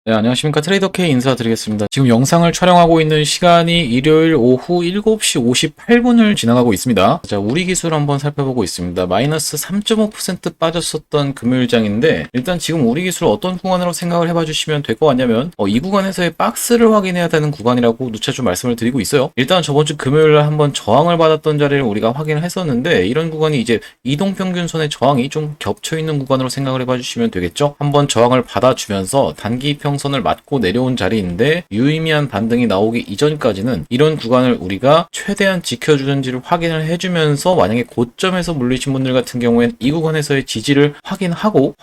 네, 안녕하십니까. 트레이더 K 인사드리겠습니다. 지금 영상을 촬영하고 있는 시간이 일요일 오후 7시 58분을 지나가고 있습니다. 자, 우리 기술 한번 살펴보고 있습니다. 마이너스 3.5% 빠졌었던 금요일장인데, 일단 지금 우리 기술 어떤 구간으로 생각을 해봐 주시면 될 것 같냐면, 이 구간에서의 박스를 확인해야 되는 구간이라고 누차 좀 말씀을 드리고 있어요. 일단 저번주 금요일날 한번 저항을 받았던 자리를 우리가 확인을 했었는데, 이런 구간이 이제 이동평균선의 저항이 좀 겹쳐있는 구간으로 생각을 해봐 주시면 되겠죠. 한번 저항을 받아주면서 단기 평선을 맞고 내려온 자리인데 유의미한 반등이 나오기 이전까지는 이런 구간을 우리가 최대한 지켜주는지를 확인을 해주면서, 만약에 고점에서 물리신 분들 같은 경우엔 이 구간에서의 지지를 확인하고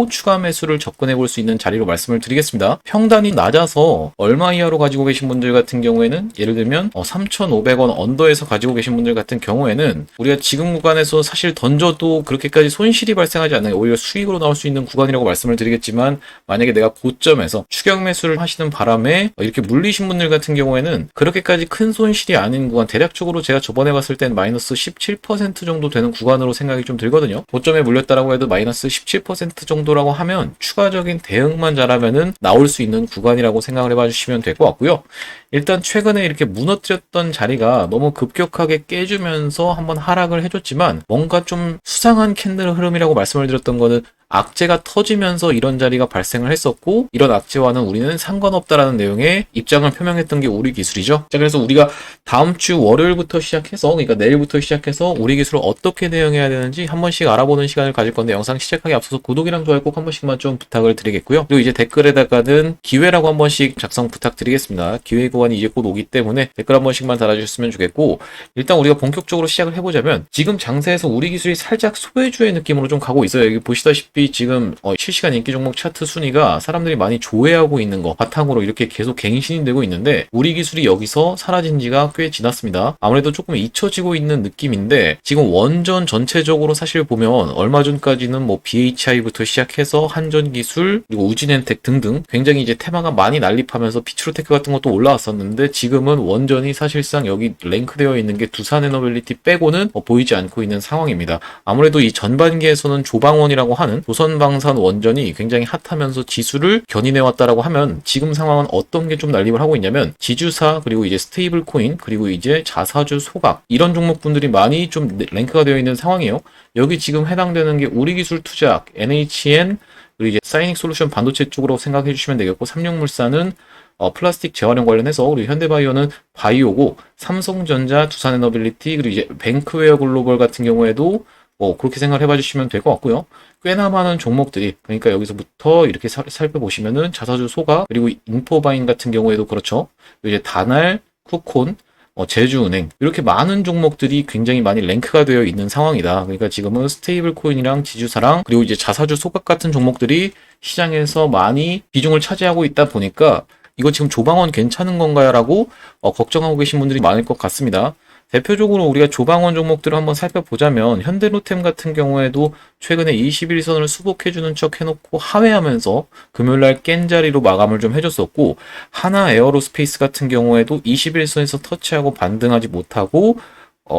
추가 매수를 접근해 볼 수 있는 자리로 말씀을 드리겠습니다. 평단이 낮아서 얼마 이하로 가지고 계신 분들 같은 경우에는, 예를 들면 3,500원 언더에서 가지고 계신 분들 같은 경우에는 우리가 지금 구간에서 사실 던져도 그렇게까지 손실이 발생하지 않는, 오히려 수익으로 나올 수 있는 구간이라고 말씀을 드리겠지만, 만약에 내가 고점에서 추격 매수를 하시는 바람에 이렇게 물리신 분들 같은 경우에는 그렇게까지 큰 손실이 아닌 구간, 대략적으로 제가 저번에 봤을 땐 마이너스 17% 정도 되는 구간으로 생각이 좀 들거든요. 고점에 물렸다라고 해도 마이너스 17% 정도라고 하면 추가적인 대응만 잘하면은 나올 수 있는 구간이라고 생각을 해봐 주시면 될 것 같고요. 일단 최근에 이렇게 무너뜨렸던 자리가 너무 급격하게 깨주면서 한번 하락을 해줬지만, 뭔가 좀 수상한 캔들 흐름이라고 말씀을 드렸던 거는 악재가 터지면서 이런 자리가 발생을 했었고, 이런 악재와는 우리는 상관없다라는 내용의 입장을 표명했던 게 우리 기술이죠. 자, 그래서 우리가 다음 주 월요일부터 시작해서, 그러니까 내일부터 시작해서 우리 기술을 어떻게 대응해야 되는지 한 번씩 알아보는 시간을 가질 건데, 영상 시작하기 앞서서 구독이랑 좋아요 꼭 한 번씩만 좀 부탁을 드리겠고요. 그리고 이제 댓글에다가는 기회라고 한 번씩 작성 부탁드리겠습니다. 기회 구간이 이제 곧 오기 때문에 댓글 한 번씩만 달아주셨으면 좋겠고, 일단 우리가 본격적으로 시작을 해보자면, 지금 장세에서 우리 기술이 살짝 소외주의 느낌으로 좀 가고 있어요. 여기 보시다시피 지금 실시간 인기 종목 차트 순위가 사람들이 많이 조회하고 있는 거 바탕으로 이렇게 계속 갱신이 되고 있는데, 우리 기술이 여기서 사라진 지가 꽤 지났습니다. 아무래도 조금 잊혀지고 있는 느낌인데, 지금 원전 전체적으로 사실 보면 얼마 전까지는 뭐 BHI부터 시작해서 한전기술, 그리고 우진엔텍 등등 굉장히 이제 테마가 많이 난립하면서 피츠로테크 같은 것도 올라왔었는데, 지금은 원전이 사실상 여기 랭크되어 있는 게 두산에너빌리티 빼고는 보이지 않고 있는 상황입니다. 아무래도 이 전반기에서는 조방원이라고 하는 조선방산 원전이 굉장히 핫하면서 지수를 견인해왔다라고 하면, 지금 상황은 어떤 게 좀 난립을 하고 있냐면, 지주사, 그리고 이제 스테이블 코인, 그리고 이제 자사주 소각, 이런 종목분들이 많이 좀 랭크가 되어 있는 상황이에요. 여기 지금 해당되는 게 우리기술 투자학, NHN, 그리고 이제 사이닉 솔루션 반도체 쪽으로 생각해 주시면 되겠고, 삼육물산은 플라스틱 재활용 관련해서, 그리고 현대바이오는 바이오고, 삼성전자, 두산에너빌리티, 그리고 이제 뱅크웨어 글로벌 같은 경우에도 그렇게 생각을 해봐 주시면 될 것 같고요. 꽤나 많은 종목들이, 그러니까 여기서부터 이렇게 살펴보시면은 자사주 소가, 그리고 인포바인 같은 경우에도 그렇죠. 이제 다날, 쿠콘, 제주은행, 이렇게 많은 종목들이 굉장히 많이 랭크가 되어 있는 상황이다. 그러니까 지금은 스테이블 코인이랑 지주사랑, 그리고 이제 자사주 소각 같은 종목들이 시장에서 많이 비중을 차지하고 있다 보니까, 이거 지금 조방원 괜찮은 건가요? 라고 걱정하고 계신 분들이 많을 것 같습니다. 대표적으로 우리가 조방원 종목들을 한번 살펴보자면, 현대로템 같은 경우에도 최근에 21선을 수복해주는 척 해놓고 하회하면서 금요일날 깬 자리로 마감을 좀 해줬었고, 하나 에어로스페이스 같은 경우에도 21선에서 터치하고 반등하지 못하고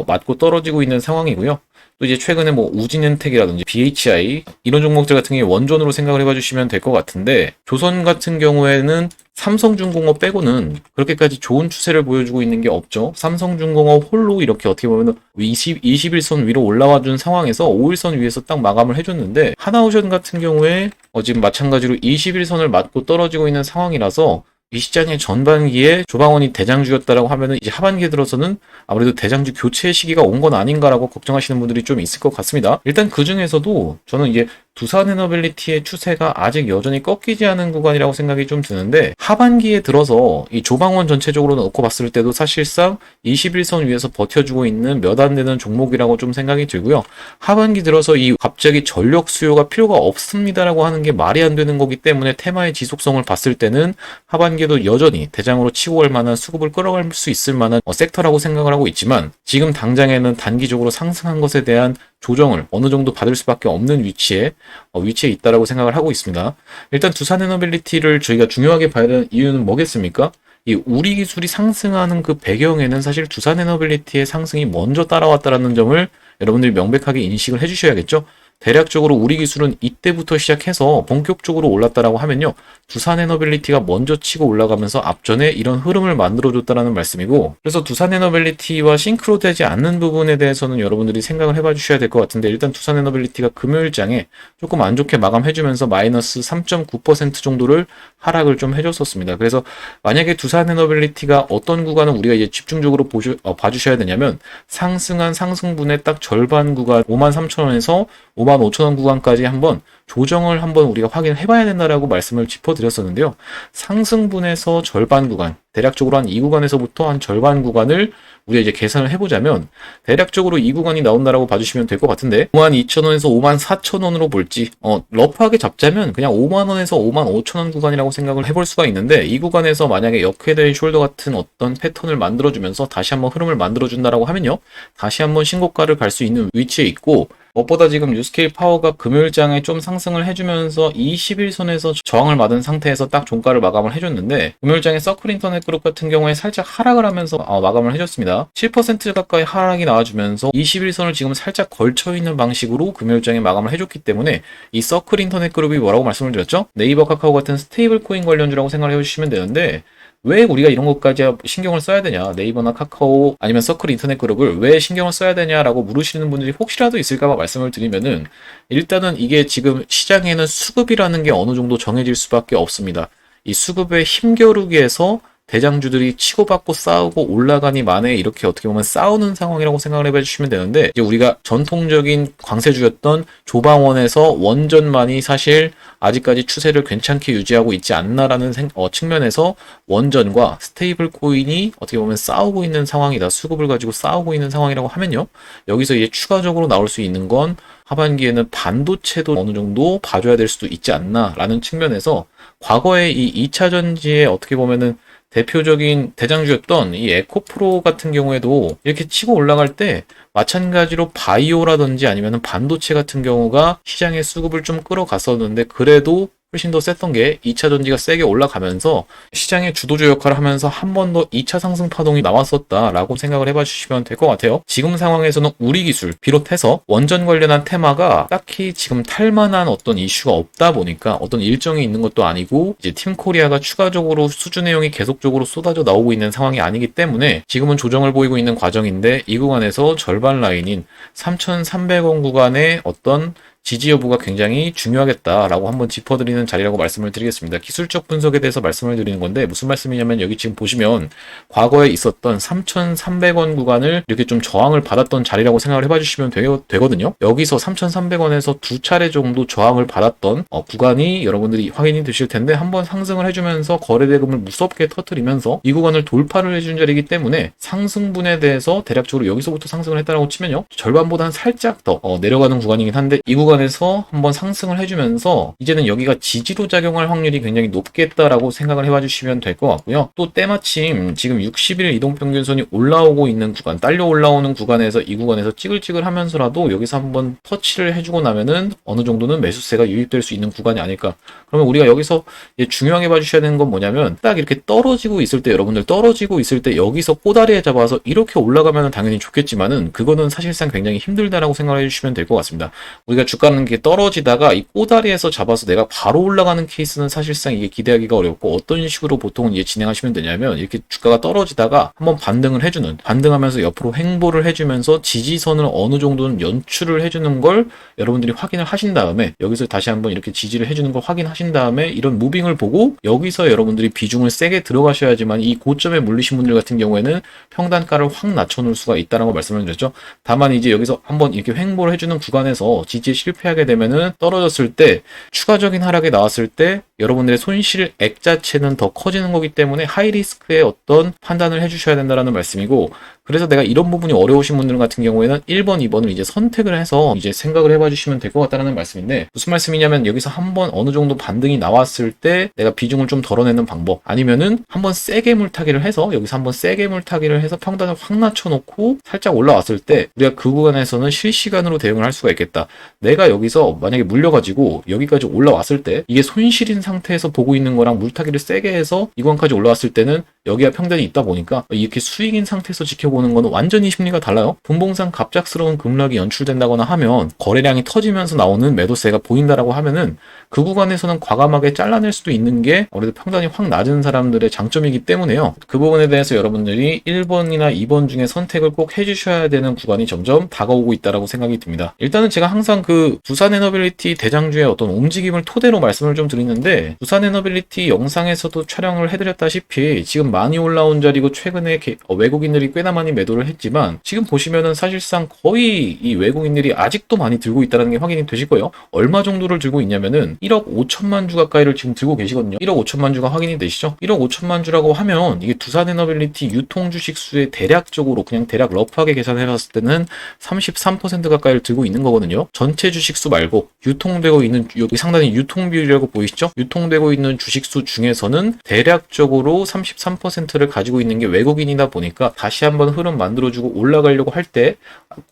맞고 떨어지고 있는 상황이고요. 또 이제 최근에 뭐 우진엔텍이라든지 BHI, 이런 종목들 같은 경우에 원전으로 생각을 해봐 주시면 될 것 같은데, 조선 같은 경우에는 삼성중공업 빼고는 그렇게까지 좋은 추세를 보여주고 있는 게 없죠. 삼성중공업 홀로 이렇게 어떻게 보면 21선 위로 올라와 준 상황에서 5일선 위에서 딱 마감을 해줬는데, 하나오션 같은 경우에 지금 마찬가지로 21선을 맞고 떨어지고 있는 상황이라서, 이 시장의 전반기에 조방원이 대장주였다라고 하면은 이제 하반기에 들어서는 아무래도 대장주 교체 시기가 온 건 아닌가라고 걱정하시는 분들이 좀 있을 것 같습니다. 일단 그 중에서도 저는 이제 두산에너빌리티의 추세가 아직 여전히 꺾이지 않은 구간이라고 생각이 좀 드는데, 하반기에 들어서 이 조방원 전체적으로 놓고 봤을 때도 사실상 21선 위에서 버텨주고 있는 몇 안 되는 종목이라고 좀 생각이 들고요. 하반기 들어서 이 갑자기 전력 수요가 필요가 없습니다라고 하는 게 말이 안 되는 거기 때문에, 테마의 지속성을 봤을 때는 하반기에도 여전히 대장으로 치고 갈 만한, 수급을 끌어갈 수 있을 만한 섹터라고 생각을 하고 있지만, 지금 당장에는 단기적으로 상승한 것에 대한 조정을 어느 정도 받을 수밖에 없는 위치에 있다라고 생각을 하고 있습니다. 일단 두산에너빌리티를 저희가 중요하게 봐야 되는 이유는 뭐겠습니까? 이 우리 기술이 상승하는 그 배경에는 사실 두산에너빌리티의 상승이 먼저 따라왔다라는 점을 여러분들이 명백하게 인식을 해주셔야겠죠. 대략적으로 우리 기술은 이때부터 시작해서 본격적으로 올랐다라고 하면요. 두산에너빌리티가 먼저 치고 올라가면서 앞전에 이런 흐름을 만들어줬다라는 말씀이고, 그래서 두산에너빌리티와 싱크로되지 않는 부분에 대해서는 여러분들이 생각을 해봐 주셔야 될 것 같은데, 일단 두산에너빌리티가 금요일장에 조금 안 좋게 마감해주면서 마이너스 3.9% 정도를 하락을 좀 해줬었습니다. 그래서 만약에 두산에너빌리티가 어떤 구간을 우리가 이제 집중적으로 봐주셔야 되냐면, 상승한 상승분의 딱 절반 구간 53,000원에서 55,000원 구간까지 한번 조정을 한번 우리가 확인해 봐야 된다라고 말씀을 짚어드렸었는데요. 상승분에서 절반 구간, 대략적으로 한 이 구간에서부터 한 절반 구간을 우리가 이제 계산을 해보자면 대략적으로 이 구간이 나온다라고 봐주시면 될 것 같은데, 52,000원에서 54,000원으로 볼지 러프하게 잡자면 그냥 5만원에서 55,000원 구간이라고 생각을 해볼 수가 있는데, 이 구간에서 만약에 역헤드 숄더 같은 어떤 패턴을 만들어주면서 다시 한번 흐름을 만들어준다라고 하면요, 다시 한번 신고가를 갈 수 있는 위치에 있고, 무엇보다 지금 뉴스케일 파워가 금요일장에 좀 상승을 해주면서 21선에서 저항을 받은 상태에서 딱 종가를 마감을 해줬는데, 금요일장에 서클 인터넷 그룹 같은 경우에 살짝 하락을 하면서 마감을 해줬습니다. 7% 가까이 하락이 나와주면서 21선을 지금 살짝 걸쳐있는 방식으로 금요일장에 마감을 해줬기 때문에, 이 서클 인터넷 그룹이 뭐라고 말씀을 드렸죠? 네이버 카카오 같은 스테이블 코인 관련주라고 생각을 해주시면 되는데, 왜 우리가 이런 것까지 신경을 써야 되냐, 네이버나 카카오 아니면 서클 인터넷 그룹을 왜 신경을 써야 되냐라고 물으시는 분들이 혹시라도 있을까봐 말씀을 드리면은, 일단은 이게 지금 시장에는 수급이라는 게 어느 정도 정해질 수밖에 없습니다. 이 수급의 힘겨루기에서 대장주들이 치고받고 싸우고 올라가니 만에 이렇게 어떻게 보면 싸우는 상황이라고 생각을 해봐주시면 되는데, 이제 우리가 전통적인 광세주였던 조방원에서 원전만이 사실 아직까지 추세를 괜찮게 유지하고 있지 않나라는 측면에서 원전과 스테이블 코인이 어떻게 보면 싸우고 있는 상황이다, 수급을 가지고 싸우고 있는 상황이라고 하면요, 여기서 이제 추가적으로 나올 수 있는 건 하반기에는 반도체도 어느 정도 봐줘야 될 수도 있지 않나라는 측면에서, 과거에 이 2차 전지에 어떻게 보면은 대표적인 대장주였던 이 에코프로 같은 경우에도 이렇게 치고 올라갈 때 마찬가지로 바이오라든지 아니면 반도체 같은 경우가 시장의 수급을 좀 끌어갔었는데, 그래도 훨씬 더 셌던 게 2차 전지가 세게 올라가면서 시장의 주도주 역할을 하면서 한 번 더 2차 상승 파동이 나왔었다라고 생각을 해봐 주시면 될 것 같아요. 지금 상황에서는 우리 기술 비롯해서 원전 관련한 테마가 딱히 지금 탈만한 어떤 이슈가 없다 보니까, 어떤 일정이 있는 것도 아니고 이제 팀 코리아가 추가적으로 수주 내용이 계속적으로 쏟아져 나오고 있는 상황이 아니기 때문에 지금은 조정을 보이고 있는 과정인데, 이 구간에서 절반 라인인 3,300원 구간의 어떤 지지 여부가 굉장히 중요하겠다라고 한번 짚어드리는 자리라고 말씀을 드리겠습니다. 기술적 분석에 대해서 말씀을 드리는 건데, 무슨 말씀이냐면, 여기 지금 보시면 과거에 있었던 3,300원 구간을 이렇게 좀 저항을 받았던 자리라고 생각을 해봐 주시면 되거든요. 여기서 3,300원에서 두 차례 정도 저항을 받았던 구간이 여러분들이 확인이 되실 텐데, 한번 상승을 해주면서 거래대금을 무섭게 터뜨리면서 이 구간을 돌파를 해준 자리이기 때문에, 상승분에 대해서 대략적으로 여기서부터 상승을 했다라고 치면요, 절반보다는 살짝 더 내려가는 구간이긴 한데, 이 구간에서 한번 상승을 해주면서 이제는 여기가 지지로 작용할 확률이 굉장히 높겠다라고 생각을 해봐 주시면 될 것 같고요. 또 때마침 지금 60일 이동평균선이 올라오고 있는 구간, 딸려 올라오는 구간에서 이 구간에서 찌글찌글 하면서라도 여기서 한번 터치를 해주고 나면은 어느 정도는 매수세가 유입될 수 있는 구간이 아닐까. 그러면 우리가 여기서 중요하게 봐주셔야 되는 건 뭐냐면, 딱 이렇게 떨어지고 있을 때, 여러분들 떨어지고 있을 때 여기서 꼬다리에 잡아서 이렇게 올라가면 당연히 좋겠지만은, 그거는 사실상 굉장히 힘들다라고 생각을 해주시면 될 것 같습니다. 우리가 주가는 게 떨어지다가 이 꼬다리에서 잡아서 내가 바로 올라가는 케이스는 사실상 이게 기대하기가 어렵고, 어떤 식으로 보통은 이제 진행하시면 되냐면, 이렇게 주가가 떨어지다가 한번 반등하면서 옆으로 횡보를 해주면서 지지선을 어느 정도는 연출을 해주는 걸 여러분들이 확인을 하신 다음에, 여기서 다시 한번 이렇게 지지를 해주는 걸 확인하신 다음에 이런 무빙을 보고 여기서 여러분들이 비중을 세게 들어가셔야지만, 이 고점에 물리신 분들 같은 경우에는 평단가를 확 낮춰놓을 수가 있다는 걸 말씀을 드렸죠. 다만 이제 여기서 한번 이렇게 횡보를 해주는 구간에서 지지에 실패하게 되면은, 떨어졌을 때 추가적인 하락이 나왔을 때 여러분들의 손실액 자체는 더 커지는 거기 때문에 하이리스크의 어떤 판단을 해주셔야 된다는 말씀이고, 그래서 내가 이런 부분이 어려우신 분들 같은 경우에는 1번, 2번을 이제 선택을 해서 이제 생각을 해봐 주시면 될 것 같다는 말씀인데, 무슨 말씀이냐면, 여기서 한번 어느 정도 반등이 나왔을 때 내가 비중을 좀 덜어내는 방법, 아니면은 한번 세게 물타기를 해서 여기서 한번 세게 물타기를 해서 평단을 확 낮춰놓고 살짝 올라왔을 때 우리가 그 구간에서는 실시간으로 대응을 할 수가 있겠다. 내가 여기서 만약에 물려가지고 여기까지 올라왔을 때 이게 손실인 상태에서 보고 있는 거랑 물타기를 세게 해서 이 구간까지 올라왔을 때는 여기와 평단이 있다 보니까 이렇게 수익인 상태에서 지켜보는 거는 완전히 심리가 달라요. 분봉상 갑작스러운 급락이 연출된다거나 하면 거래량이 터지면서 나오는 매도세가 보인다라고 하면은 그 구간에서는 과감하게 잘라낼 수도 있는 게 아무래도 평단이 확 낮은 사람들의 장점이기 때문에요. 그 부분에 대해서 여러분들이 1번이나 2번 중에 선택을 꼭 해주셔야 되는 구간이 점점 다가오고 있다라고 생각이 듭니다. 일단은 제가 항상 그 두산에너빌리티 대장주의 어떤 움직임을 토대로 말씀을 좀 드리는데, 두산에너빌리티 영상에서도 촬영을 해드렸다시피 지금 많이 올라온 자리고 최근에 외국인들이 꽤나 많이 매도를 했지만 지금 보시면은 사실상 거의 이 외국인들이 아직도 많이 들고 있다는 게 확인이 되실 거예요. 얼마 정도를 들고 있냐면은 1억 5천만 주 가까이를 지금 들고 계시거든요. 1억 5천만 주가 확인이 되시죠? 1억 5천만 주라고 하면 이게 두산에너빌리티 유통 주식 수의 대략적으로 그냥 대략 러프하게 계산해 봤을 때는 33% 가까이를 들고 있는 거거든요. 전체 주식 수 말고 유통되고 있는, 여기 상단에 유통 비율이라고 보이시죠? 유통되고 있는 주식 수 중에서는 대략적으로 33%를 가지고 있는 게 외국인이다 보니까 다시 한번 흐름 만들어주고 올라가려고 할 때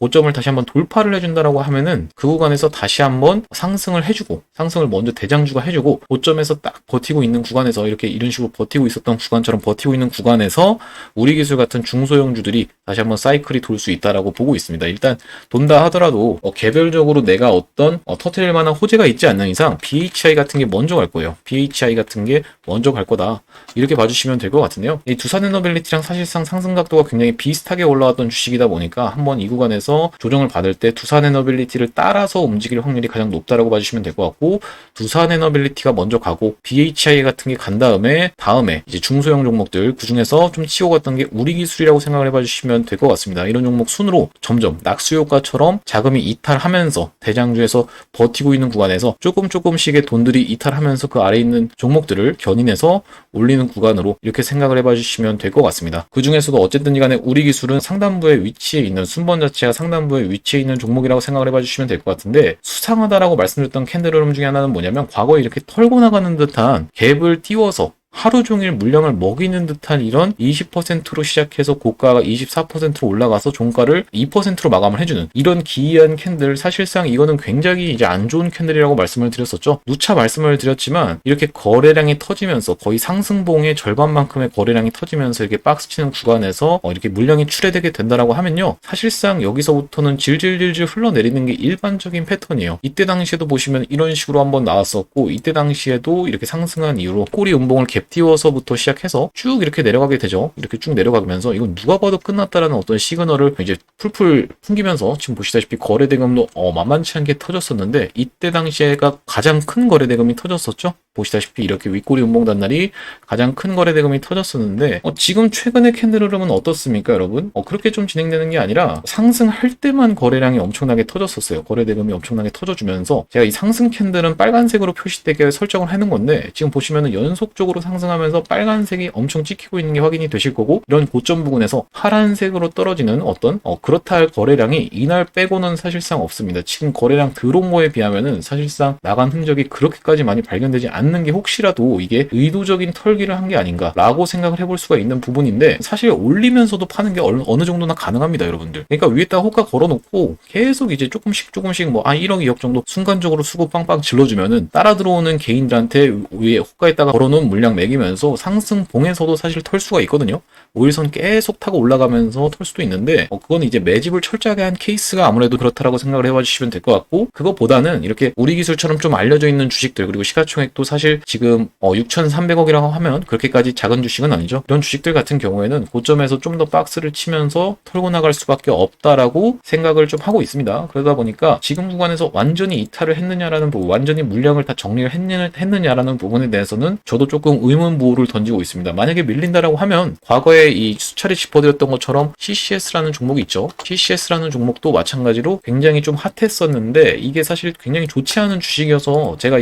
고점을 다시 한번 돌파를 해준다라고 하면은 그 구간에서 다시 한번 상승을 해주고, 상승을 먼저 대장주가 해주고 고점에서 딱 버티고 있는 구간에서 이렇게 이런 식으로 버티고 있었던 구간처럼 버티고 있는 구간에서 우리기술 같은 중소형주들이 다시 한번 사이클이 돌 수 있다라고 보고 있습니다. 일단 돈다 하더라도 개별적으로 내가 어떤 터트릴 만한 호재가 있지 않는 이상 BHI 같은 게 먼저 갈 거예요. BHI 같은 게 먼저 갈 거다, 이렇게 봐주시면 될 것 같은데요. 이 두산에너빌리티랑 사실상 상승 각도가 굉장히 비슷하게 올라왔던 주식이다 보니까 한번 이 구간에서 조정을 받을 때 두산에너빌리티를 따라서 움직일 확률이 가장 높다라고 봐주시면 될 것 같고, 두산에너빌리티가 먼저 가고 BHI 같은 게 간 다음에 이제 중소형 종목들 그 중에서 좀 치고 갔던 게 우리기술이라고 생각을 해봐주시면 될 것 같습니다. 이런 종목 순으로 점점 낙수 효과처럼 자금이 이탈하면서 대장주에서 버티고 있는 구간에서 조금씩의 돈들이 이탈하면서 그 아래에 있는 종목들을 견인해서 올리는 구간으로 이렇게 생각을 해봐주시면 될 것 같습니다. 그 중에서도 어쨌든 간에 우리기술은 상단부에 위치해 있는, 순번 자체가 상단부에 위치해 있는 종목이라고 생각을 해봐주시면 될 것 같은데, 수상하다라고 말씀드렸던 캔들 흐름 중에 하나는 뭐냐면 과거에 이렇게 털고 나가는 듯한 갭을 띄워서 하루 종일 물량을 먹이는 듯한 이런 20%로 시작해서 고가가 24%로 올라가서 종가를 2%로 마감을 해주는 이런 기이한 캔들, 사실상 이거는 굉장히 이제 안 좋은 캔들이라고 말씀을 드렸었죠. 누차 말씀을 드렸지만 이렇게 거래량이 터지면서 거의 상승봉의 절반만큼의 거래량이 터지면서 이렇게 박스치는 구간에서 이렇게 물량이 출회되게 된다라고 하면요, 사실상 여기서부터는 질질질질 흘러내리는 게 일반적인 패턴이에요. 이때 당시에도 보시면 이런 식으로 한번 나왔었고, 이때 당시에도 이렇게 상승한 이후로 꼬리 음봉을 갭 띄워서부터 시작해서 쭉 이렇게 내려가게 되죠. 이렇게 쭉 내려가면서 이건 누가 봐도 끝났다라는 어떤 시그널을 이제 풀풀 풍기면서 지금 보시다시피 거래대금도 만만치 않게 터졌었는데, 이때 당시에가 가장 큰 거래대금이 터졌었죠. 보시다시피 이렇게 윗꼬리 음봉 단날이 가장 큰 거래대금이 터졌었는데, 지금 최근의 캔들 흐름은 어떻습니까, 여러분? 그렇게 좀 진행되는 게 아니라 상승할 때만 거래량이 엄청나게 터졌었어요. 거래대금이 엄청나게 터져주면서 제가 이 상승 캔들은 빨간색으로 표시되게 설정을 해놓은 건데, 지금 보시면은 연속적으로 상승하면서 빨간색이 엄청 찍히고 있는 게 확인이 되실 거고, 이런 고점 부근에서 파란색으로 떨어지는 어떤 그렇다 할 거래량이 이날 빼고는 사실상 없습니다. 지금 거래량 들어온 거에 비하면은 사실상 나간 흔적이 그렇게까지 많이 발견되지 않는 게 혹시라도 이게 의도적인 털기를 한 게 아닌가라고 생각을 해볼 수가 있는 부분인데, 사실 올리면서도 파는 게 어느 정도나 가능합니다, 여러분들. 그러니까 위에다가 호가 걸어놓고 계속 이제 조금씩 1억 2억 정도 순간적으로 수급 빵빵 질러주면은 따라 들어오는 개인들한테 위에 호가에다가 걸어놓은 물량 매기면서 상승봉에서도 사실 털 수가 있거든요. 5일선 계속 타고 올라가면서 털 수도 있는데, 그건 이제 매집을 철저하게 한 케이스가 아무래도 그렇다라고 생각을 해봐주시면 될 것 같고, 그거보다는 이렇게 우리기술처럼 좀 알려져 있는 주식들, 그리고 시가총액도 사실 지금 6,300억이라고 하면 그렇게까지 작은 주식은 아니죠. 이런 주식들 같은 경우에는 고점에서 좀 더 박스를 치면서 털고 나갈 수밖에 없다라고 생각을 좀 하고 있습니다. 그러다 보니까 지금 구간에서 완전히 이탈을 했느냐라는 부분, 완전히 물량을 다 정리를 했느냐라는 부분에 대해서는 저도 조금 의문부호를 던지고 있습니다. 만약에 밀린다라고 하면 과거에 이 수차례 짚어드렸던 것처럼 CCS라는 종목이 있죠. CCS라는 종목도 마찬가지로 굉장히 좀 핫했었는데, 이게 사실 굉장히 좋지 않은 주식이어서 제가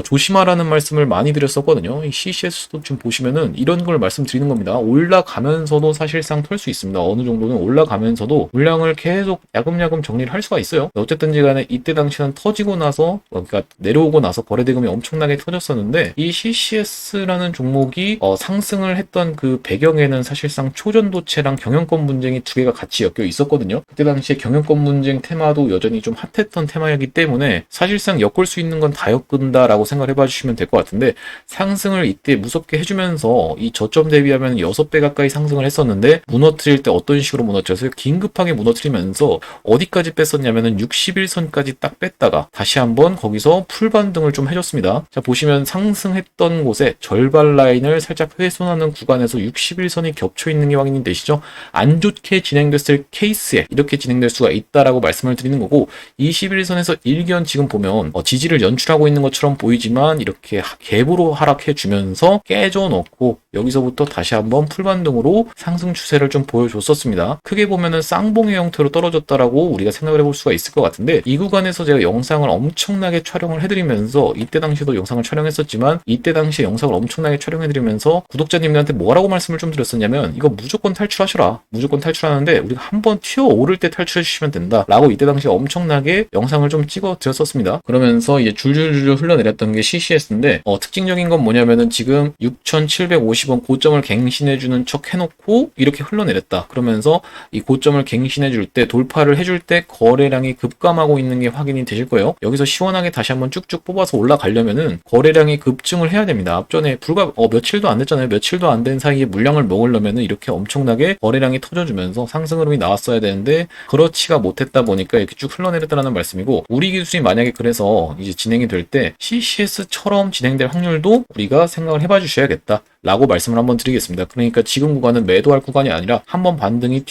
조심하라는 말씀을 많이 드렸었거든요. 이 CCS도 지금 보시면은 이런 걸 말씀드리는 겁니다. 올라가면서도 사실상 털 수 있습니다. 어느 정도는 올라가면서도 물량을 계속 야금야금 정리를 할 수가 있어요. 어쨌든지 간에 이때 당시는 터지고 나서, 그러니까 내려오고 나서 거래대금이 엄청나게 터졌었는데, 이 CCS라는 종목이 상승을 했던 그 배경에는 사실상 초전도체랑 경영권 분쟁이 두 개가 같이 엮여 있었거든요. 그때 당시에 경영권 분쟁 테마도 여전히 좀 핫했던 테마이기 때문에 사실상 엮을 수 있는 건 다 엮은다라고 생각을 해봐 주시면 해봐주시면 될 것 같은데, 상승을 이때 무섭게 해주면서 이 저점 대비하면 6배 가까이 상승을 했었는데, 무너뜨릴 때 어떤 식으로 무너뜨렸어요? 긴급하게 무너뜨리면서 어디까지 뺐었냐면은 61선까지 딱 뺐다가 다시 한번 거기서 풀반등을 좀 해줬습니다. 자, 보시면 상승했던 곳에 절반 라인을 살짝 훼손하는 구간에서 61선이 겹쳐 있는 게 확인이 되시죠? 안 좋게 진행됐을 케이스에 이렇게 진행될 수가 있다라고 말씀을 드리는 거고, 21선에서 일견 지금 보면 지지를 연출하고 있는 것처럼 보이지만 이렇게 갭으로 하락해 주면서 깨져 넣고 여기서부터 다시 한번 풀반등으로 상승 추세를 좀 보여줬었습니다. 크게 보면은 쌍봉의 형태로 떨어졌다라고 우리가 생각을 해볼 수가 있을 것 같은데, 이 구간에서 제가 영상을 엄청나게 촬영을 해드리면서, 이때 당시도 영상을 촬영했었지만 이때 당시에 영상을 엄청나게 촬영해드리면서 구독자님들한테 뭐라고 말씀을 좀 드렸었냐면, 이거 무조건 탈출하셔라, 무조건 탈출하는데 우리가 한번 튀어오를 때 탈출해 주시면 된다 라고 이때 당시에 엄청나게 영상을 좀 찍어 드렸었습니다. 그러면서 이제 줄줄줄 흘러내렸던 게 CCS인데, 특징적인 건 뭐냐면은 지금 6,750원 고점을 갱신해주는 척 해놓고 이렇게 흘러내렸다. 그러면서 이 고점을 갱신해줄 때, 돌파를 해줄 때 거래량이 급감하고 있는 게 확인이 되실 거예요. 여기서 시원하게 다시 한번 쭉쭉 뽑아서 올라가려면은 거래량이 급증을 해야 됩니다. 앞전에 불과 며칠도 안 됐잖아요. 며칠도 안 된 사이에 물량을 먹으려면은 이렇게 엄청나게 거래량이 터져주면서 상승 흐름이 나왔어야 되는데, 그렇지가 못했다 보니까 이렇게 쭉 흘러내렸다는 말씀이고, 우리 기술이 만약에 그래서 이제 진행이 될 때 CCS처럼 진행될 확률도 우리가 생각을 해봐 주셔야겠다 라고 말씀을 한번 드리겠습니다. 그러니까 지금 구간은 매도할 구간이 아니라 한번 반등이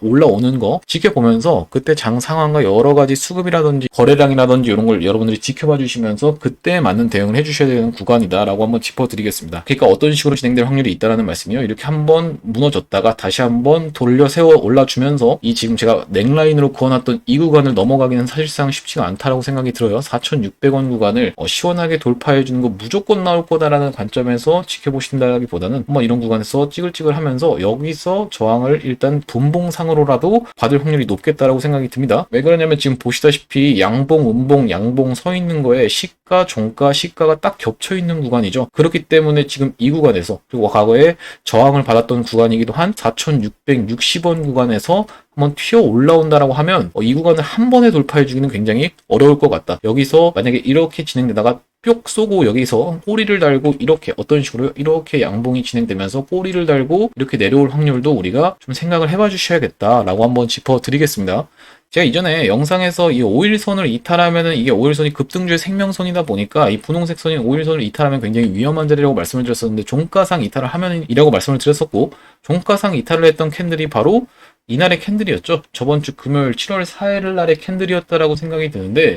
올라오는 거 지켜보면서, 그때 장 상황과 여러 가지 수급이라든지 거래량이라든지 이런 걸 여러분들이 지켜봐 주시면서 그때에 맞는 대응을 해주셔야 되는 구간이다 라고 한번 짚어드리겠습니다. 그러니까 어떤 식으로 진행될 확률이 있다는 말씀이요. 이렇게 한번 무너졌다가 다시 한번 돌려 세워 올라주면서, 이 지금 제가 넥라인으로 그어놨던 이 구간을 넘어가기는 사실상 쉽지가 않다라고 생각이 들어요. 4,600원 구간을 시원하게 돌파해주는 거 무조건 나올 거다라는 관점에서 지켜보신다기보다는 한번 이런 구간에서 찌글찌글 하면서 여기서 저항을 일단 분봉상으로라도 받을 확률이 높겠다라고 생각이 듭니다. 왜 그러냐면 지금 보시다시피 양봉, 음봉, 양봉 서 있는 거에 시가, 종가, 시가가 딱 겹쳐 있는 구간이죠. 그렇기 때문에 지금 이 구간에서, 그리고 과거에 저항을 받았던 구간이기도 한 4,660원 구간에서 한번 튀어 올라온다라고 하면 이 구간을 한 번에 돌파해주기는 굉장히 어려울 것 같다. 여기서 만약에 이렇게 진행되다가 뿅 쏘고 여기서 꼬리를 달고, 이렇게 어떤 식으로 이렇게 양봉이 진행되면서 꼬리를 달고 이렇게 내려올 확률도 우리가 좀 생각을 해봐 주셔야겠다라고 한번 짚어드리겠습니다. 제가 이전에 영상에서 이 5일선을 이탈하면은, 이게 5일선이 급등주의 생명선이다 보니까 이 분홍색 선인 5일선을 이탈하면 굉장히 위험한 자리라고 말씀을 드렸었는데, 종가상 이탈을 하면 이라고 말씀을 드렸었고, 종가상 이탈을 했던 캔들이 바로 이날의 캔들이었죠. 저번 주 금요일 7월 4일 날의 캔들이었다라고 생각이 드는데,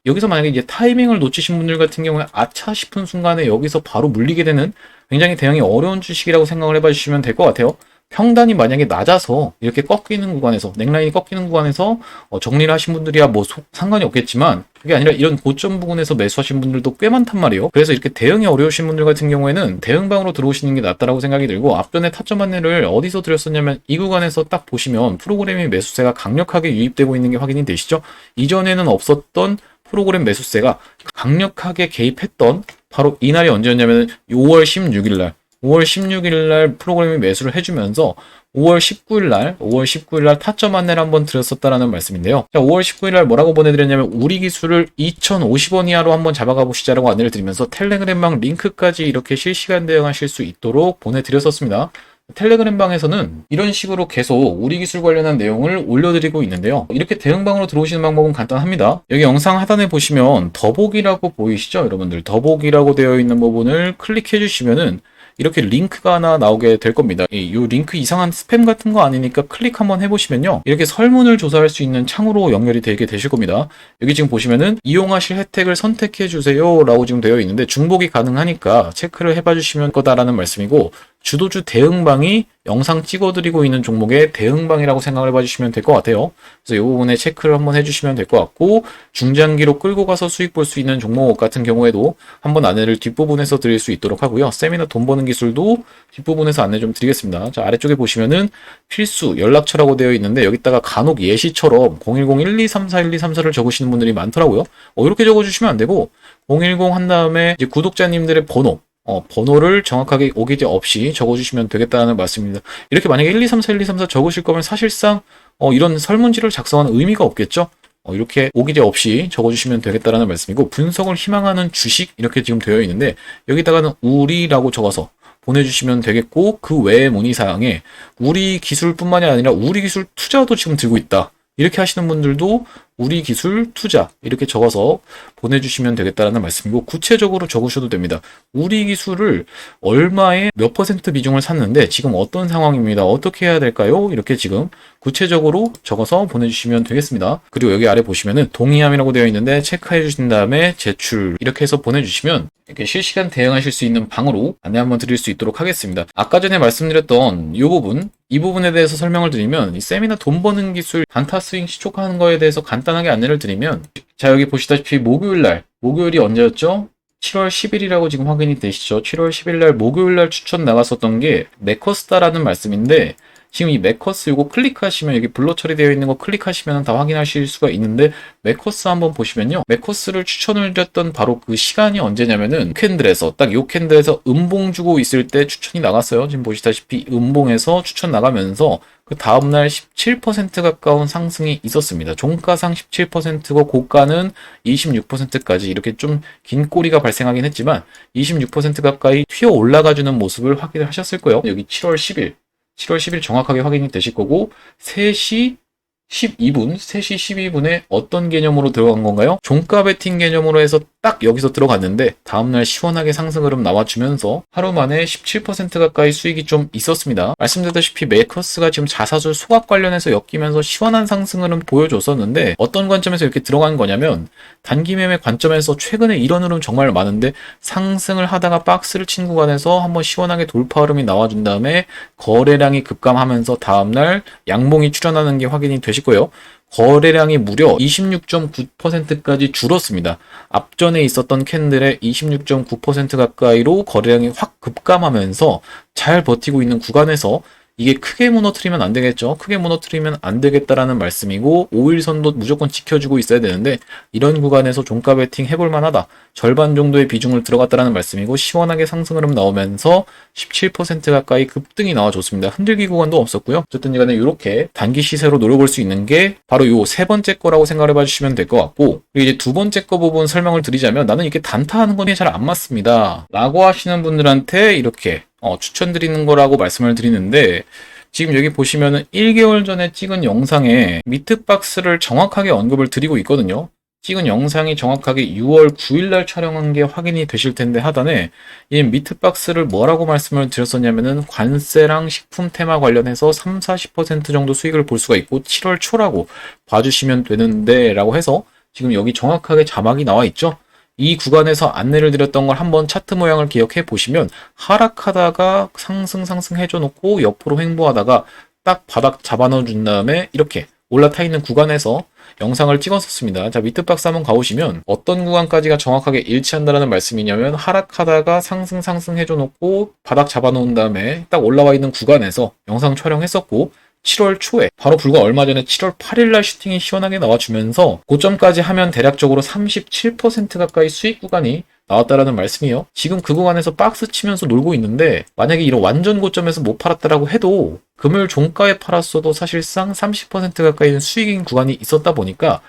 여기서 만약에 이제 타이밍을 놓치신 분들 같은 경우에 아차 싶은 순간에 여기서 바로 물리게 되는 굉장히 대응이 어려운 주식이라고 생각을 해봐 주시면 될 것 같아요. 평단이 만약에 낮아서 이렇게 꺾이는 구간에서, 넥라인이 꺾이는 구간에서 정리를 하신 분들이야 뭐 상관이 없겠지만, 그게 아니라 이런 고점 부근에서 매수하신 분들도 꽤 많단 말이에요. 그래서 이렇게 대응이 어려우신 분들 같은 경우에는 대응방으로 들어오시는 게 낫다라고 생각이 들고, 앞전에 타점 안내를 어디서 드렸었냐면 이 구간에서 딱 보시면 프로그램의 매수세가 강력하게 유입되고 있는 게 확인이 되시죠. 이전에는 없었던 프로그램 매수세가 강력하게 개입했던 바로 이날이 언제였냐면 5월 16일 날 5월 16일 날 프로그램이 매수를 해주면서 5월 19일 날 타점 안내를 한번 드렸었다라는 말씀인데요. 자, 5월 19일 날 뭐라고 보내드렸냐면, 우리 기술을 2,050원 이하로 한번 잡아가 보시자라고 안내를 드리면서 텔레그램방 링크까지 이렇게 실시간 대응하실 수 있도록 보내드렸었습니다. 텔레그램방에서는 이런 식으로 계속 우리 기술 관련한 내용을 올려드리고 있는데요. 이렇게 대응방으로 들어오시는 방법은 간단합니다. 여기 영상 하단에 보시면 더보기라고 보이시죠? 여러분들 더보기라고 되어 있는 부분을 클릭해 주시면은 이렇게 링크가 하나 나오게 될 겁니다. 이 링크 이상한 스팸 같은 거 아니니까 클릭 한번 해보시면요, 이렇게 설문을 조사할 수 있는 창으로 연결이 되게 되실 겁니다. 여기 지금 보시면은 이용하실 혜택을 선택해 주세요 라고 지금 되어 있는데, 중복이 가능하니까 체크를 해봐 주시면 거다라는 말씀이고, 주도주 대응방이 영상 찍어드리고 있는 종목의 대응방이라고 생각을 해봐주시면 될 것 같아요. 그래서 이 부분에 체크를 한번 해주시면 될 것 같고, 중장기로 끌고 가서 수익 볼 수 있는 종목 같은 경우에도 한번 안내를 뒷부분에서 드릴 수 있도록 하고요. 세미나 돈 버는 기술도 뒷부분에서 안내 좀 드리겠습니다. 자, 아래쪽에 보시면은 필수 연락처라고 되어 있는데, 여기다가 간혹 예시처럼 010-1234-1234를 적으시는 분들이 많더라고요. 이렇게 적어주시면 안 되고, 010 한 다음에 이제 구독자님들의 번호를 정확하게 오기지 없이 적어주시면 되겠다는 말씀입니다. 이렇게 만약에 1234 적으실 거면 사실상 이런 설문지를 작성하는 의미가 없겠죠? 이렇게 오기제 없이 적어주시면 되겠다라는 말씀이고, 분석을 희망하는 주식 이렇게 지금 되어 있는데 여기다가는 우리라고 적어서 보내주시면 되겠고, 그 외의 문의사항에 우리 기술뿐만이 아니라 우리 기술 투자도 지금 들고 있다, 이렇게 하시는 분들도 우리 기술 투자 이렇게 적어서 보내주시면 되겠다라는 말씀이고, 구체적으로 적으셔도 됩니다. 우리 기술을 얼마에 몇 퍼센트 비중을 샀는데 지금 어떤 상황입니다, 어떻게 해야 될까요? 이렇게 지금 구체적으로 적어서 보내주시면 되겠습니다. 그리고 여기 아래 보시면은 동의함이라고 되어 있는데 체크해 주신 다음에 제출 이렇게 해서 보내주시면 이렇게 실시간 대응하실 수 있는 방으로 안내 한번 드릴 수 있도록 하겠습니다. 아까 전에 말씀드렸던 이 부분에 대해서 설명을 드리면, 이 세미나 돈 버는 기술 단타 스윙 시초하는 거에 대해서 간단하게 안내를 드리면, 자 여기 보시다시피 목요일이 언제였죠? 7월 10일이라고 지금 확인이 되시죠? 7월 10일 날 목요일 날 추천 나갔었던 게 메커스다라는 말씀인데, 지금 이 메커스 이거 클릭하시면 여기 블러 처리되어 있는 거 클릭하시면 다 확인하실 수가 있는데, 메커스 한번 보시면요, 메커스를 추천을 드렸던 바로 그 시간이 언제냐면은 캔들에서 딱 요 캔들에서 음봉 주고 있을 때 추천이 나갔어요. 지금 보시다시피 음봉에서 추천 나가면서 그 다음날 17% 가까운 상승이 있었습니다. 종가상 17%고 고가는 26%까지 이렇게 좀 긴 꼬리가 발생하긴 했지만 26% 가까이 튀어 올라가주는 모습을 확인을 하셨을 거예요. 여기 7월 10일 정확하게 확인이 되실 거고, 3시 12분에 어떤 개념으로 들어간 건가요? 종가 베팅 개념으로 해서 딱 여기서 들어갔는데 다음날 시원하게 상승 흐름 나와주면서 하루 만에 17% 가까이 수익이 좀 있었습니다. 말씀드렸다시피 메커스가 지금 자사주 소각 관련해서 엮이면서 시원한 상승 흐름 보여줬었는데, 어떤 관점에서 이렇게 들어간 거냐면 단기 매매 관점에서 최근에 이런 흐름 정말 많은데 상승을 하다가 박스를 친 구간에서 한번 시원하게 돌파 흐름이 나와준 다음에 거래량이 급감하면서 다음날 양봉이 출현하는 게 확인이 되실 거예요. 거래량이 무려 26.9%까지 줄었습니다. 앞전에 있었던 캔들의 26.9% 가까이로 거래량이 확 급감하면서 잘 버티고 있는 구간에서 이게 크게 무너뜨리면 안 되겠죠. 크게 무너뜨리면 안 되겠다라는 말씀이고, 5일선도 무조건 지켜주고 있어야 되는데 이런 구간에서 종가 베팅 해볼 만하다, 절반 정도의 비중을 들어갔다라는 말씀이고, 시원하게 상승 흐름 나오면서 17% 가까이 급등이 나와줬습니다. 흔들기 구간도 없었고요. 어쨌든 간에 이렇게 단기 시세로 노려볼 수 있는 게 바로 요 세 번째 거라고 생각을 해봐 주시면 될 것 같고, 그리고 이제 두 번째 거 부분 설명을 드리자면, 나는 이게 단타하는 건 잘 안 맞습니다 라고 하시는 분들한테 이렇게 추천드리는 거라고 말씀을 드리는데, 지금 여기 보시면은 1개월 전에 찍은 영상에 미트박스를 정확하게 언급을 드리고 있거든요. 찍은 영상이 정확하게 6월 9일 날 촬영한 게 확인이 되실 텐데, 하단에 이 미트박스를 뭐라고 말씀을 드렸었냐면은 관세랑 식품 테마 관련해서 30-40% 정도 수익을 볼 수가 있고 7월 초라고 봐주시면 되는데 라고 해서 지금 여기 정확하게 자막이 나와 있죠. 이 구간에서 안내를 드렸던 걸 한번 차트 모양을 기억해 보시면, 하락하다가 상승 해줘 놓고 옆으로 횡보하다가 딱 바닥 잡아 넣어 준 다음에 이렇게 올라타 있는 구간에서 영상을 찍었었습니다. 자, 미트박스 한번 가보시면 어떤 구간까지가 정확하게 일치한다는 말씀이냐면, 하락하다가 상승 해줘 놓고 바닥 잡아 놓은 다음에 딱 올라와 있는 구간에서 영상 촬영했었고, 7월 초에 바로 불과 얼마 전에 7월 8일 날 슈팅이 시원하게 나와주면서 고점까지 하면 대략적으로 37% 가까이 수익 구간이 나왔다라는 말씀이에요. 지금 그 구간에서 박스 치면서 놀고 있는데, 만약에 이런 완전 고점에서 못 팔았다라고 해도 금요일 종가에 팔았어도 사실상 30% 가까이는 수익인 구간이 있었다 보니까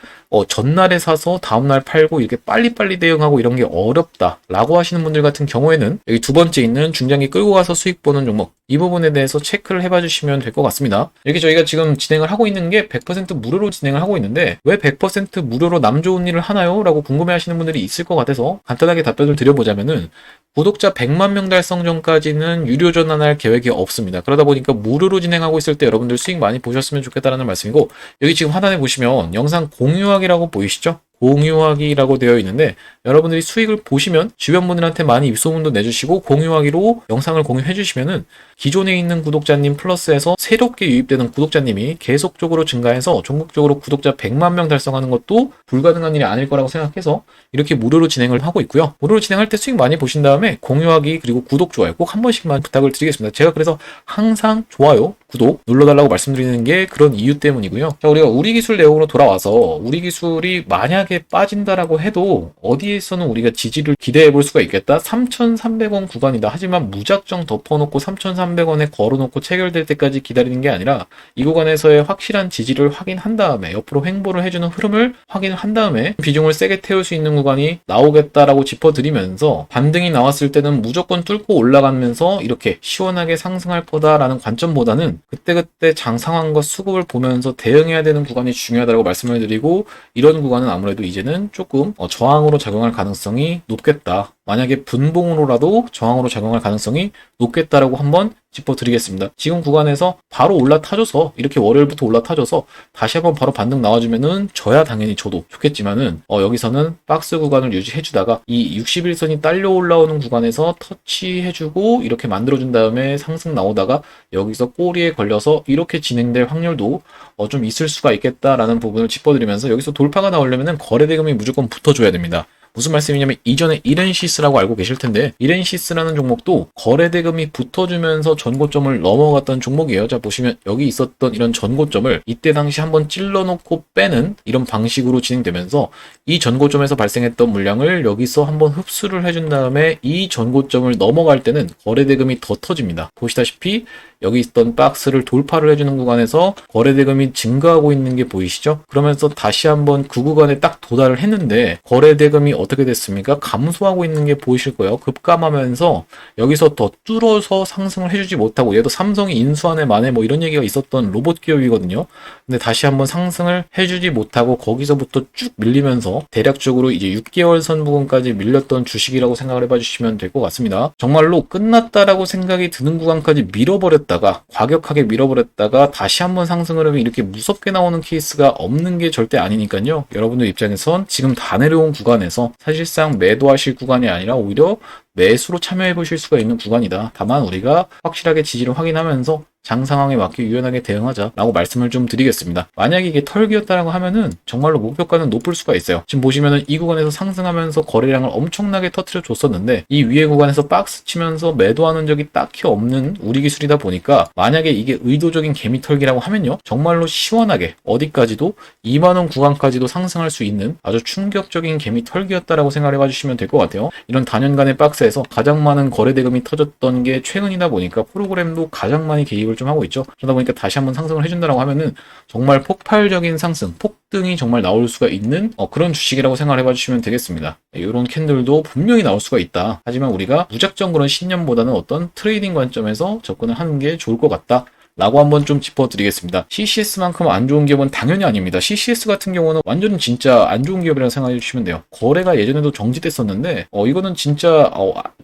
전날에 사서 다음날 팔고 이렇게 빨리빨리 대응하고 이런 게 어렵다라고 하시는 분들 같은 경우에는 여기 두 번째 있는 중장기 끌고 가서 수익 보는 종목, 이 부분에 대해서 체크를 해봐 주시면 될 것 같습니다. 여기 저희가 지금 진행을 하고 있는 게 100% 무료로 진행을 하고 있는데, 왜 100% 무료로 남 좋은 일을 하나요? 라고 궁금해 하시는 분들이 있을 것 같아서 간단하게 답변을 드려보자면은, 구독자 100만 명 달성 전까지는 유료 전환할 계획이 없습니다. 그러다 보니까 무료로 진행하고 있을 때 여러분들 수익 많이 보셨으면 좋겠다라는 말씀이고, 여기 지금 하단에 보시면 영상 공유하기라고 보이시죠? 공유하기라고 되어 있는데, 여러분들이 수익을 보시면 주변 분들한테 많이 입소문도 내주시고 공유하기로 영상을 공유해 주시면은 기존에 있는 구독자님 플러스해서 새롭게 유입되는 구독자님이 계속적으로 증가해서 전국적으로 구독자 100만 명 달성하는 것도 불가능한 일이 아닐 거라고 생각해서 이렇게 무료로 진행을 하고 있고요. 무료로 진행할 때 수익 많이 보신 다음에 공유하기 그리고 구독, 좋아요 꼭 한 번씩만 부탁을 드리겠습니다. 제가 그래서 항상 좋아요, 구독 눌러달라고 말씀드리는 게 그런 이유 때문이고요. 자, 우리가 우리 기술 내용으로 돌아와서, 우리 기술이 만약에 심하게 빠진다라고 해도 어디에서는 우리가 지지를 기대해 볼 수가 있겠다. 3,300원 구간이다. 하지만 무작정 덮어놓고 3,300원에 걸어놓고 체결될 때까지 기다리는 게 아니라 이 구간에서의 확실한 지지를 확인한 다음에 옆으로 횡보를 해주는 흐름을 확인한 다음에 비중을 세게 태울 수 있는 구간이 나오겠다라고 짚어드리면서 반등이 나왔을 때는 무조건 뚫고 올라가면서 이렇게 시원하게 상승할 거다라는 관점보다는 그때그때 장 상황과 수급을 보면서 대응해야 되는 구간이 중요하다고 말씀을 드리고, 이런 구간은 아무래도 이제는 조금 저항으로 작용할 가능성이 높겠다. 만약에 분봉으로라도 저항으로 작용할 가능성이 높겠다라고 한번 짚어드리겠습니다. 지금 구간에서 바로 올라타줘서 이렇게 월요일부터 올라타줘서 다시 한번 바로 반등 나와주면은 저야 당연히 저도 좋겠지만은 여기서는 박스 구간을 유지해주다가 이 61선이 딸려 올라오는 구간에서 터치해주고 이렇게 만들어준 다음에 상승 나오다가 여기서 꼬리에 걸려서 이렇게 진행될 확률도 좀 있을 수가 있겠다라는 부분을 짚어드리면서, 여기서 돌파가 나오려면은 거래대금이 무조건 붙어줘야 됩니다. 무슨 말씀이냐면 이전에 이렌시스라고 알고 계실 텐데, 이렌시스라는 종목도 거래대금이 붙어주면서 전고점을 넘어갔던 종목이에요. 자, 보시면 여기 있었던 이런 전고점을 이때 당시 한번 찔러놓고 빼는 이런 방식으로 진행되면서 이 전고점에서 발생했던 물량을 여기서 한번 흡수를 해준 다음에 이 전고점을 넘어갈 때는 거래대금이 더 터집니다. 보시다시피 여기 있던 박스를 돌파를 해주는 구간에서 거래대금이 증가하고 있는 게 보이시죠? 그러면서 다시 한번 그 구간에 딱 도달을 했는데 거래대금이 어떻게 됐습니까? 감소하고 있는 게 보이실 거예요. 급감하면서 여기서 더 뚫어서 상승을 해주지 못하고, 얘도 삼성이 인수하네 마네 뭐 이런 얘기가 있었던 로봇 기업이거든요. 근데 다시 한번 상승을 해주지 못하고 거기서부터 쭉 밀리면서 대략적으로 이제 6개월 선 부분까지 밀렸던 주식이라고 생각을 해봐주시면 될 것 같습니다. 정말로 끝났다라고 생각이 드는 구간까지 밀어버렸다가 과격하게 밀어버렸다가 다시 한번 상승 흐름이 이렇게 무섭게 나오는 케이스가 없는 게 절대 아니니까요. 여러분들 입장에선 지금 다 내려온 구간에서 사실상 매도하실 구간이 아니라 오히려 매수로 참여해 보실 수가 있는 구간이다. 다만 우리가 확실하게 지지를 확인하면서 장 상황에 맞게 유연하게 대응하자라고 말씀을 좀 드리겠습니다. 만약에 이게 털기였다라고 하면은 정말로 목표가는 높을 수가 있어요. 지금 보시면은 이 구간에서 상승하면서 거래량을 엄청나게 터트려 줬었는데 이 위에 구간에서 박스 치면서 매도하는 적이 딱히 없는 우리 기술이다 보니까, 만약에 이게 의도적인 개미 털기라고 하면요, 정말로 시원하게 어디까지도 2만원 구간까지도 상승할 수 있는 아주 충격적인 개미 털기였다라고 생각을 해봐주시면 될 것 같아요. 이런 단연간의 박스에서 가장 많은 거래 대금이 터졌던 게 최근이다 보니까 프로그램도 가장 많이 개입을 좀 하고 있죠. 그러다 보니까 다시 한번 상승을 해준다라고 하면은 정말 폭발적인 상승, 폭등이 정말 나올 수가 있는 그런 주식이라고 생각을 해봐주시면 되겠습니다. 이런 캔들도 분명히 나올 수가 있다. 하지만 우리가 무작정 그런 신념보다는 어떤 트레이딩 관점에서 접근을 하는 게 좋을 것 같다 라고 한번 좀 짚어드리겠습니다. CCS만큼 안 좋은 기업은 당연히 아닙니다. CCS 같은 경우는 완전 진짜 안 좋은 기업이라고 생각해 주시면 돼요. 거래가 예전에도 정지됐었는데 이거는 진짜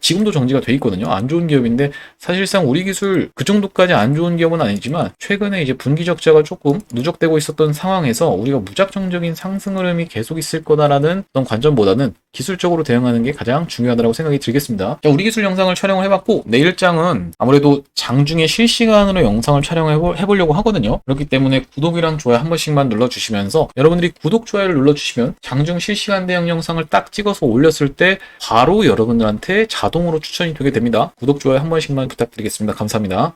지금도 정지가 돼 있거든요. 안 좋은 기업인데 사실상 우리 기술 그 정도까지 안 좋은 기업은 아니지만 최근에 이제 분기 적자가 조금 누적되고 있었던 상황에서 우리가 무작정적인 상승 흐름이 계속 있을 거다라는 어떤 관점보다는 기술적으로 대응하는 게 가장 중요하다고 생각이 들겠습니다. 자, 우리 기술 영상을 촬영을 해봤고 내일장은 아무래도 장중에 실시간으로 영상을 촬영해보려고 하거든요. 그렇기 때문에 구독이랑 좋아요 한 번씩만 눌러주시면서, 여러분들이 구독, 좋아요를 눌러주시면 장중 실시간 대응 영상을 딱 찍어서 올렸을 때 바로 여러분들한테 자동으로 추천이 되게 됩니다. 구독, 좋아요 한 번씩만 부탁드리겠습니다. 감사합니다.